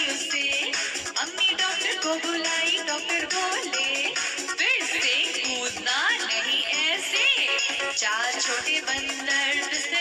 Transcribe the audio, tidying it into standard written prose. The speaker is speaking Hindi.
उसे। अम्मी डॉक्टर को बुलाई, डॉक्टर बोले फिर से कूदना नहीं ऐसे। चार छोटे बंदर बिस्तर